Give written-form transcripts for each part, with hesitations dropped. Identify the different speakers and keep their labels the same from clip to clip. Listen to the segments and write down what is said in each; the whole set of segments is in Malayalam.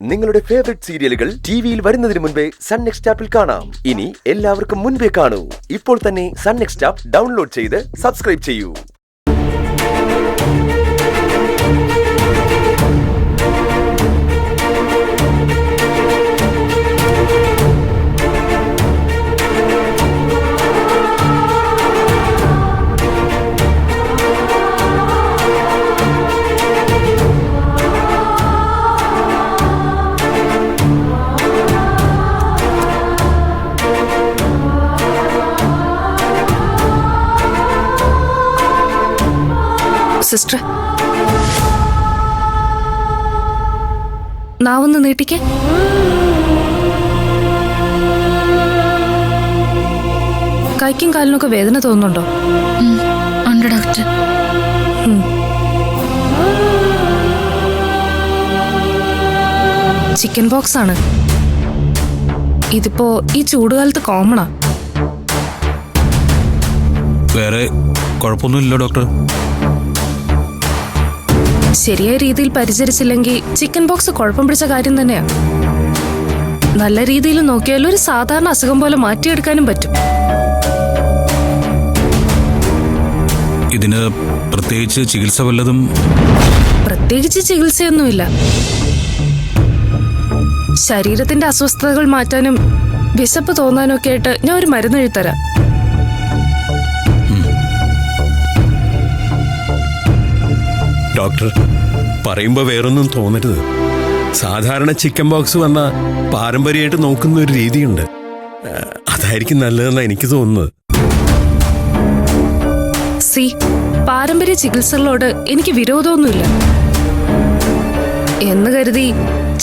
Speaker 1: നിങ്ങളുടെ ഫേവറേറ്റ് സീരിയലുകൾ ടിവിയിൽ വരുന്നതിന് മുൻപേ സൺ നെക്സ്റ്റ് ആപ്പിൽ കാണാം. ഇനി എല്ലാവർക്കും മുൻപേ കാണൂ. ഇപ്പോൾ തന്നെ സൺ നെക്സ്റ്റ് ആപ്പ് ഡൗൺലോഡ് ചെയ്ത് സബ്സ്ക്രൈബ് ചെയ്യൂ.
Speaker 2: സിസ്റ്റർ, നാവൊന്ന് നീട്ടിക്കേ. കൈക്കും കാലിനൊക്കെ വേദന തോന്നുന്നുണ്ടോ?
Speaker 3: ഉണ്ട് ഡോക്ടർ.
Speaker 2: ചിക്കൻ ബോക്സ് ആണ്. ഇതിപ്പോ ഈ ചൂടുകാലത്ത് കോമണാ.
Speaker 4: വേറെ കുഴപ്പമൊന്നുമില്ല ഡോക്ടർ.
Speaker 2: ശരിയായ രീതിയിൽ പരിചരിച്ചില്ലെങ്കിൽ ചിക്കൻ ബോക്സ് കുഴപ്പം പിടിച്ച കാര്യം തന്നെയാ. നല്ല രീതിയിൽ നോക്കിയാൽ ഒരു സാധാരണ അസുഖം പോലെ മാറ്റിയെടുക്കാനും പറ്റും.
Speaker 4: ഇതിന് പ്രത്യേകിച്ച് ചികിത്സ വല്ലതും?
Speaker 2: പ്രത്യേകിച്ച് ചികിത്സയൊന്നുമില്ല. ശരീരത്തിന്റെ അസ്വസ്ഥതകൾ മാറ്റാനും വിശപ്പ് തോന്നാനും ഒക്കെ ആയിട്ട് ഞാൻ ഒരു മരുന്ന് എഴുതരാം.
Speaker 5: ഡോക്ടർ, പറയുമ്പോൾ വേറൊന്നും തോന്നരുത്. സാധാരണ ചിക്കൻ ബോക്സ് വന്ന പാരമ്പര്യമായിട്ട് നോക്കുന്ന ഒരു രീതിയുണ്ട്. അതായിരിക്കും നല്ലതെന്നാണ് എനിക്ക് തോന്നുന്നത്.
Speaker 2: പാരമ്പര്യ ചികിത്സകളോട് എനിക്ക് വിരോധമൊന്നുമില്ല. എന്ന് കരുതി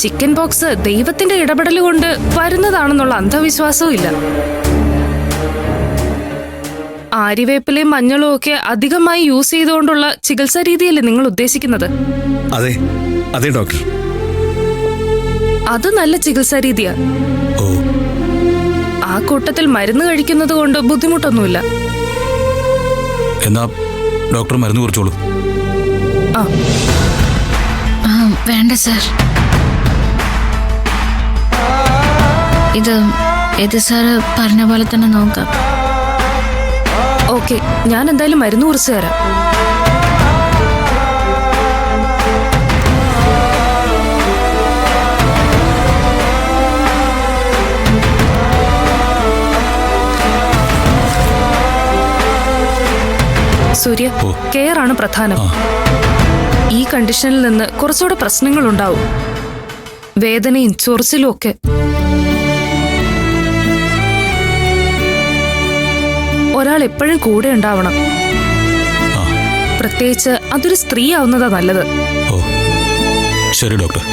Speaker 2: ചിക്കൻ ബോക്സ് ദൈവത്തിന്റെ ഇടപെടൽ കൊണ്ട് വരുന്നതാണെന്നുള്ള അന്ധവിശ്വാസവും ഇല്ല. ആര്യവേപ്പിലയും മഞ്ഞളും ഒക്കെ അധികമായി യൂസ് ചെയ്തുകൊണ്ടുള്ള ചികിത്സാ രീതിയല്ലേ നിങ്ങൾ ഉദ്ദേശിക്കുന്നത്?
Speaker 5: അതെ അതെ ഡോക്ടർ,
Speaker 2: അത് നല്ല ചികിത്സാ രീതിയാ. ആ കൂട്ടത്തിൽ മരുന്ന് കഴിക്കുന്നത് കൊണ്ട് ബുദ്ധിമുട്ടൊന്നുമില്ല.
Speaker 4: എന്നാ ഡോക്ടർ മരുന്ന് കുറിച്ചോളൂ.
Speaker 3: വേണ്ട സർ, ഇത് സാറ് പറഞ്ഞ പോലെ തന്നെ നോക്കാം.
Speaker 2: ഓക്കെ, ഞാൻ എന്തായാലും മരുന്ന് കുറിച്ച് തരാം. സൂര്യ, കെയർ ആണ് പ്രധാനം. ഈ കണ്ടീഷനിൽ നിന്ന് കുറച്ചുകൂടെ പ്രശ്നങ്ങൾ ഉണ്ടാവും. വേദനയും ചൊറിച്ചിലും ഒക്കെ. ഒരാൾ എപ്പോഴും കൂടെ ഉണ്ടാവണം. പ്രത്യേകിച്ച് അതൊരു സ്ത്രീ ആവുന്നതാ നല്ലത്.
Speaker 4: ശരി ഡോക്ടർ.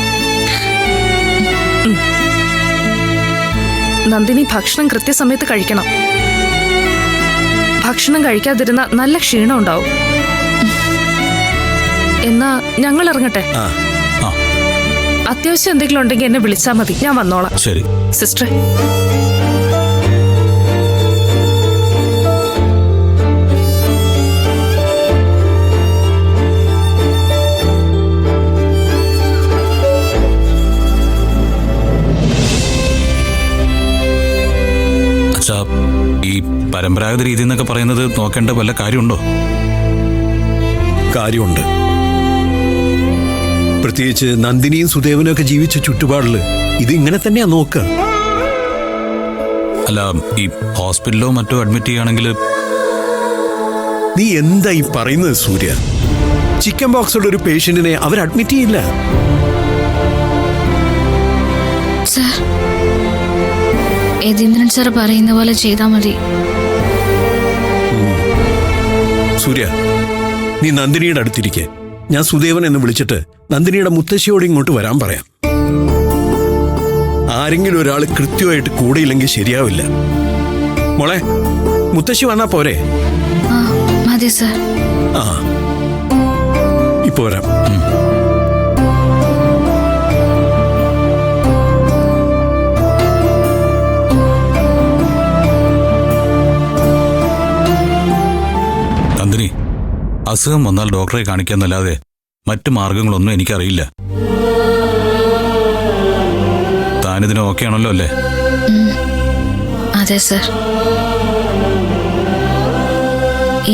Speaker 2: നന്ദിനി ഭക്ഷണം കൃത്യസമയത്ത് കഴിക്കണം. ഭക്ഷണം കഴിക്കാതിരുന്ന നല്ല ക്ഷീണം ഉണ്ടാവും. എന്നാ ഞങ്ങൾ ഇറങ്ങട്ടെ. അത്യാവശ്യം എന്തെങ്കിലും ഉണ്ടെങ്കിൽ എന്നെ വിളിച്ചാൽ മതി, ഞാൻ വന്നോളാം.
Speaker 4: ശരി
Speaker 2: സിസ്റ്റർ.
Speaker 4: ഈ പരമ്പരാഗത രീതി എന്നൊക്കെ പറയുന്നത് നോക്കേണ്ട വല്ല കാര്യമുണ്ടോ?
Speaker 5: കാര്യമുണ്ട്. പ്രത്യേകിച്ച് നന്ദിനിയും സുദേവനും ഒക്കെ ജീവിച്ച ചുറ്റുപാടില് ഇത് ഇങ്ങനെ തന്നെയാ നോക്കുക.
Speaker 4: അല്ല, ഈ ഹോസ്പിറ്റലിലോ മറ്റോ അഡ്മിറ്റ് ചെയ്യുകയാണെങ്കിൽ?
Speaker 5: നീ എന്താ ഈ പറയുന്നത് സൂര്യ? ചിക്കൻ ബോക്സ് ഉള്ള ഒരു പേഷ്യന്റിനെ അവർ അഡ്മിറ്റ് ചെയ്യില്ല.
Speaker 3: സർ, യതീന്ദ്രൻ സാർ പറയുന്ന പോലെ ചെയ്താൽ മതി.
Speaker 5: സൂര്യ, നീ നന്ദിനിയുടെ അടുത്തിരിക്കെ. ഞാൻ സുദേവൻ എന്ന് വിളിച്ചിട്ട് നന്ദിനിയുടെ മുത്തശ്ശിയോട് ഇങ്ങോട്ട് വരാൻ പറയാം. ആരെങ്കിലും ഒരാൾ കൃത്യമായിട്ട് കൂടെയില്ലെങ്കിൽ ശരിയാവില്ല. മോളെ, മുത്തശ്ശി വന്നാ പോരെ?
Speaker 3: മതി സർ.
Speaker 5: ഇപ്പൊ വരാം.
Speaker 4: നന്ദിനി, അസുഖം വന്നാൽ ഡോക്ടറെ കാണിക്കാന്നല്ലാതെ മറ്റു മാർഗങ്ങളൊന്നും എനിക്കറിയില്ല. ഞാനിതിന് ഓക്കെ ആണല്ലോ അല്ലേ?
Speaker 3: അതെ സർ.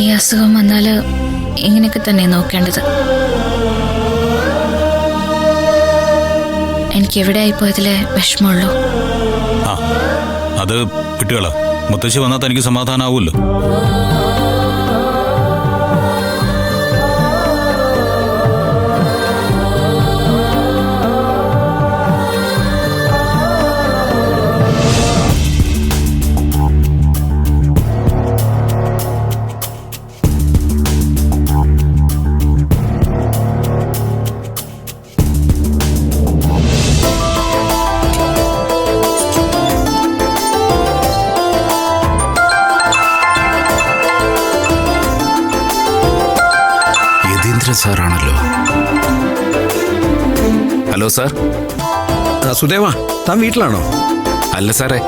Speaker 3: ഈ അസുഖം വന്നാല് ഇങ്ങനെയൊക്കെ തന്നെ നോക്കേണ്ടത്. എനിക്ക് എവിടെ ആയിപ്പോയതിലെ വിഷമമുള്ളൂ.
Speaker 4: ആ, അത് വിട്ടുകള. മുത്തശ്ശി വന്നാൽ തനിക്ക് സമാധാനമാവുമല്ലോ.
Speaker 6: സാറാണല്ലോ. Hello sir.
Speaker 5: സുദേവ, താൻ വീട്ടിലാണോ?
Speaker 6: അല്ല സാറേ,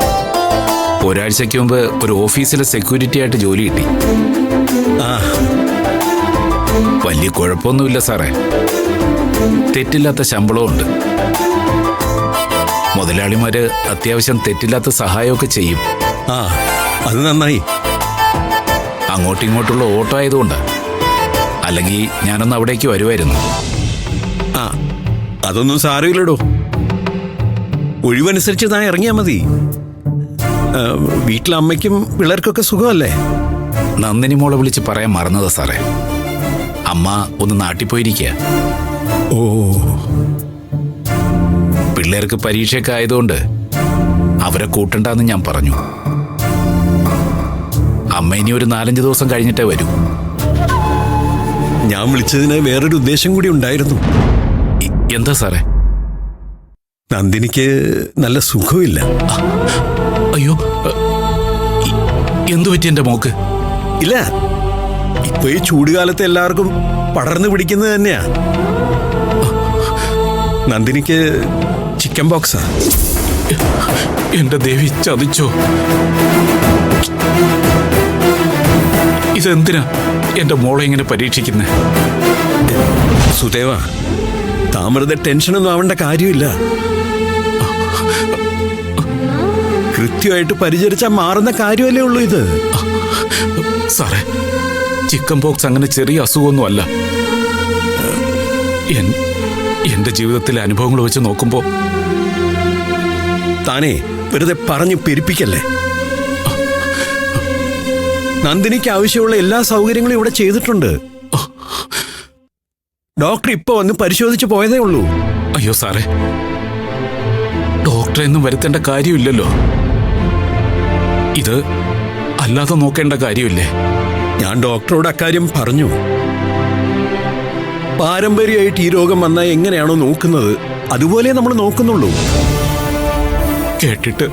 Speaker 6: ഒരാഴ്ചയ്ക്ക് മുമ്പ് ഒരു ഓഫീസിലെ സെക്യൂരിറ്റി ആയിട്ട് ജോലി കിട്ടി. വലിയ കുഴപ്പമൊന്നുമില്ല സാറേ. തെറ്റില്ലാത്ത ശമ്പളവും ഉണ്ട്. മുതലാളിമാര് അത്യാവശ്യം തെറ്റില്ലാത്ത സഹായമൊക്കെ ചെയ്യും.
Speaker 5: അത് നന്നായി.
Speaker 6: അങ്ങോട്ടും ഇങ്ങോട്ടുള്ള ഓട്ടോ ആയതുകൊണ്ട്. അല്ലെങ്കിൽ ഞാനൊന്ന് അവിടേക്ക് വരുമായിരുന്നു.
Speaker 5: അതൊന്നും സാരമില്ലടോ. ഒഴിവനുസരിച്ച് താൻ ഇറങ്ങിയാൽ മതി. വീട്ടിലെ അമ്മയ്ക്കും പിള്ളേർക്കൊക്കെ സുഖമല്ലേ?
Speaker 6: നന്ദിനി മോളെ വിളിച്ച് പറയാൻ മറന്നതാ സാറേ. അമ്മ ഒന്ന് നാട്ടിൽ പോയിരിക്കുക.
Speaker 5: ഓ,
Speaker 6: പിള്ളേർക്ക് പരീക്ഷയൊക്കെ ആയതുകൊണ്ട് അവരെ കൂട്ടണ്ടെന്ന് ഞാൻ പറഞ്ഞു. അമ്മ ഇനി ഒരു 4-5 ദിവസം കഴിഞ്ഞിട്ടേ വരൂ.
Speaker 5: ഞാൻ വിളിച്ചതിന് വേറൊരു ഉദ്ദേശം കൂടി ഉണ്ടായിരുന്നു.
Speaker 6: എന്താ സാറേ?
Speaker 5: നന്ദിനിക്ക് നല്ല സുഖമില്ല.
Speaker 6: അയ്യോ, എന്തു പറ്റി എന്റെ മോക്ക്?
Speaker 5: ഇല്ല, ഇപ്പൊ ഈ ചൂടുകാലത്ത് എല്ലാവർക്കും പടർന്നു പിടിക്കുന്നത് തന്നെയാ. നന്ദിനിക്ക് ചിക്കൻ ബോക്സാ.
Speaker 6: എന്റെ ദേവി, ചതിച്ചോ? ഇതെന്തിനാ എന്റെ മോളെ ഇങ്ങനെ പരീക്ഷിക്കുന്നേ?
Speaker 5: സുദേവ, താമരത്തെ ടെൻഷനൊന്നും ആവേണ്ട കാര്യമില്ല. കൃത്യമായിട്ട് പരിചരിച്ചാൽ മാറുന്ന കാര്യമല്ലേ ഉള്ളൂ ഇത്.
Speaker 6: സാറേ, ചിക്കൻ പോക്സ് അങ്ങനെ ചെറിയ അസുഖമൊന്നും അല്ല. എന്റെ ജീവിതത്തിലെ അനുഭവങ്ങൾ വെച്ച് നോക്കുമ്പോ.
Speaker 5: താനേ വെറുതെ പറഞ്ഞു പെരുപ്പിക്കല്ലേ. നന്ദിനിക്ക് ആവശ്യമുള്ള എല്ലാ സൗകര്യങ്ങളും ഇവിടെ ചെയ്തിട്ടുണ്ട്. ഡോക്ടർ ഇപ്പൊ വന്ന് പരിശോധിച്ച് പോയതേ ഉള്ളൂ.
Speaker 6: അയ്യോ സാറേ, ഡോക്ടറെ ഒന്നും വരുത്തേണ്ട കാര്യമില്ലല്ലോ. ഇത് അല്ലാതെ നോക്കേണ്ട കാര്യമില്ലേ?
Speaker 5: ഞാൻ ഡോക്ടറോട് അക്കാര്യം പറഞ്ഞു. പാരമ്പര്യമായിട്ട് ഈ രോഗം വന്നാൽ എങ്ങനെയാണോ നോക്കുന്നത് അതുപോലെ നമ്മൾ നോക്കുന്നുള്ളൂ.
Speaker 6: കേട്ടിട്ട്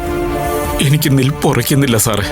Speaker 6: എനിക്ക് നിൽപ്പുറയ്ക്കുന്നില്ല സാറേ.